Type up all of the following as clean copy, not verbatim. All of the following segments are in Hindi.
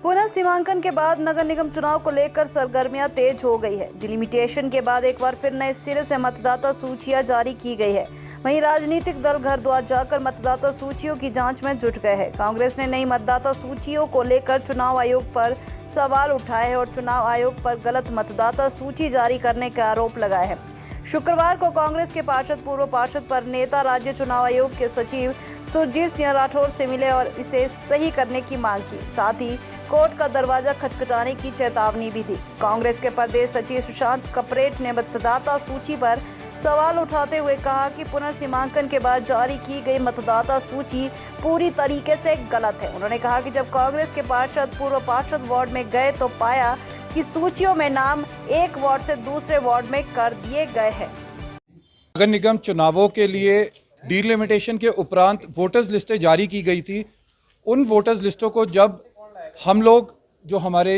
पुनः सीमांकन के बाद नगर निगम चुनाव को लेकर सरगर्मियां तेज हो गई है। डिलिमिटेशन के बाद एक बार फिर नए सिरे से मतदाता सूचियां जारी की गई है। वहीं राजनीतिक दल घर द्वार जाकर मतदाता सूचियों की जांच में जुट गए हैं। कांग्रेस ने नई मतदाता सूचियों को लेकर चुनाव आयोग पर सवाल उठाए हैं और चुनाव आयोग पर गलत मतदाता सूची जारी करने के आरोप लगाए हैं। शुक्रवार को कांग्रेस के पार्षद पूर्व पार्षद पर नेता राज्य चुनाव आयोग के सचिव सुरजीत सिंह राठौर से मिले और इसे सही करने की मांग की। साथ ही कोर्ट का दरवाजा खटखटाने की चेतावनी भी दी। कांग्रेस के प्रदेश सचिव सुशांत कपरेट ने मतदाता सूची पर सवाल उठाते हुए कहा कि पुनर्सीमांकन के बाद जारी की गई मतदाता सूची पूरी तरीके से गलत है। उन्होंने कहा कि जब कांग्रेस के पार्षद पूर्व पार्षद वार्ड में गए तो पाया कि सूचियों में नाम एक वार्ड से दूसरे वार्ड में कर दिए गए हैं। नगर निगम चुनावों के लिए डिलिमिटेशन के उपरांत वोटर्स लिस्टें जारी की गई थी। उन वोटर्स लिस्टों को जब हम लोग जो हमारे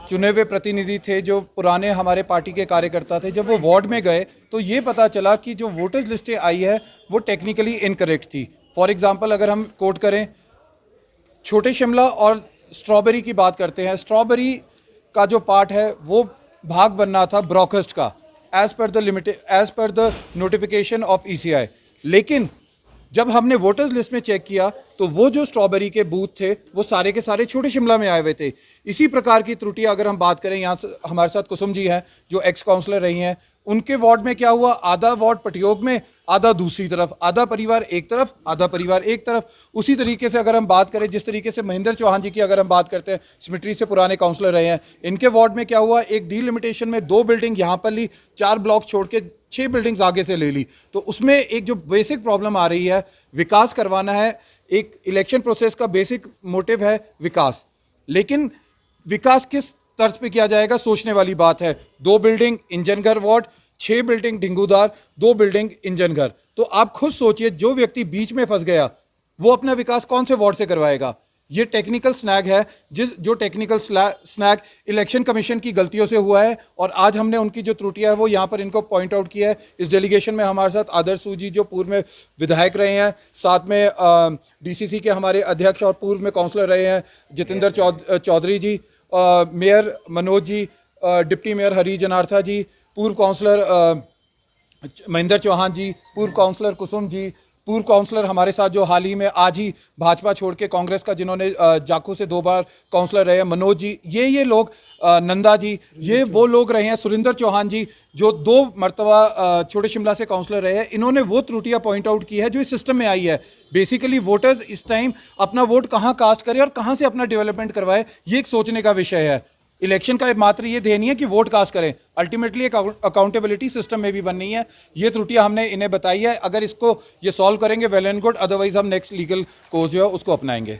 चुने हुए प्रतिनिधि थे, जो पुराने हमारे पार्टी के कार्यकर्ता थे, जब वो वार्ड में गए तो ये पता चला कि जो वोटर्स लिस्टें आई है वो टेक्निकली इनकरेक्ट थी। फॉर एग्जांपल अगर हम कोट करें, छोटे शिमला और स्ट्रॉबेरी की बात करते हैं, स्ट्रॉबेरी का जो पार्ट है वो भाग बनना था ब्रॉकस्ट का as per the notification of ECI। लेकिन जब हमने वोटर्स लिस्ट में चेक किया तो वो जो स्ट्रॉबेरी के बूथ थे वो सारे के सारे छोटे शिमला में आए हुए थे। इसी प्रकार की त्रुटि अगर हम बात करें, यहाँ से हमारे साथ कुसुम जी हैं जो एक्स काउंसलर रही हैं, उनके वार्ड में क्या हुआ, आधा वार्ड पटियोग में, आधा दूसरी तरफ, आधा परिवार एक तरफ, आधा परिवार एक तरफ। उसी तरीके से अगर हम बात करें, जिस तरीके से महेंद्र चौहान जी की अगर हम बात करते हैं, सिमिट्री से पुराने काउंसलर रहे हैं, इनके वार्ड में क्या हुआ, एक डिलिमिटेशन में 2 बिल्डिंग यहाँ पर ली, 4 ब्लॉक छोड़ के 6 बिल्डिंग्स आगे से ले ली। तो उसमें एक जो बेसिक प्रॉब्लम आ रही है, विकास करवाना है, एक इलेक्शन प्रोसेस का बेसिक मोटिव है विकास, लेकिन विकास किस तर्ज पे किया जाएगा, सोचने वाली बात है। 2 building Engineghar ward, 6 building डिंगूदार, 2 building Engineghar. तो आप खुद सोचिए, जो व्यक्ति बीच में फंस गया वो अपना विकास कौन से वार्ड से करवाएगा। ये टेक्निकल स्नैग है, जो टेक्निकल स्नैग इलेक्शन कमीशन की गलतियों से हुआ है और आज हमने उनकी जो त्रुटियां है वो यहाँ पर इनको पॉइंट आउट किया है। इस डेलीगेशन में हमारे साथ आदर्श सूजी जो पूर्व में विधायक रहे हैं, साथ में DCC के हमारे अध्यक्ष और पूर्व में काउंसलर रहे हैं जितेंद्र चौधरी जी, mayor Manoj ji, deputy mayor हरी जनार्था जी, पूर्व काउंसलर महेंद्र चौहान जी, पूर्व काउंसलर कुसुम जी, पूर्व काउंसलर हमारे साथ जो हाल ही में आज ही भाजपा छोड़ के कांग्रेस का, जिन्होंने जाखू से 2 बार काउंसलर रहे हैं, मनोज जी, ये लोग, नंदा जी, ये वो लोग रहे हैं, सुरेंद्र चौहान जी जो 2 मरतबा छोटे शिमला से काउंसलर रहे हैं। इन्होंने वो त्रुटियां पॉइंट आउट की है जो इस सिस्टम में आई है। बेसिकली वोटर्स इस टाइम अपना वोट कहाँ कास्ट करें और कहाँ से अपना डेवलपमेंट करवाए, ये एक सोचने का विषय है। इलेक्शन का मात्र ये ध्येय नहीं है कि वोट कास्ट करें, अल्टीमेटली एक अकाउंटेबिलिटी सिस्टम में भी बननी है। ये त्रुटियां हमने इन्हें बताई है, अगर इसको ये सॉल्व करेंगे वेल एंड गुड, अदरवाइज हम नेक्स्ट लीगल कोर्स जो है उसको अपनाएंगे।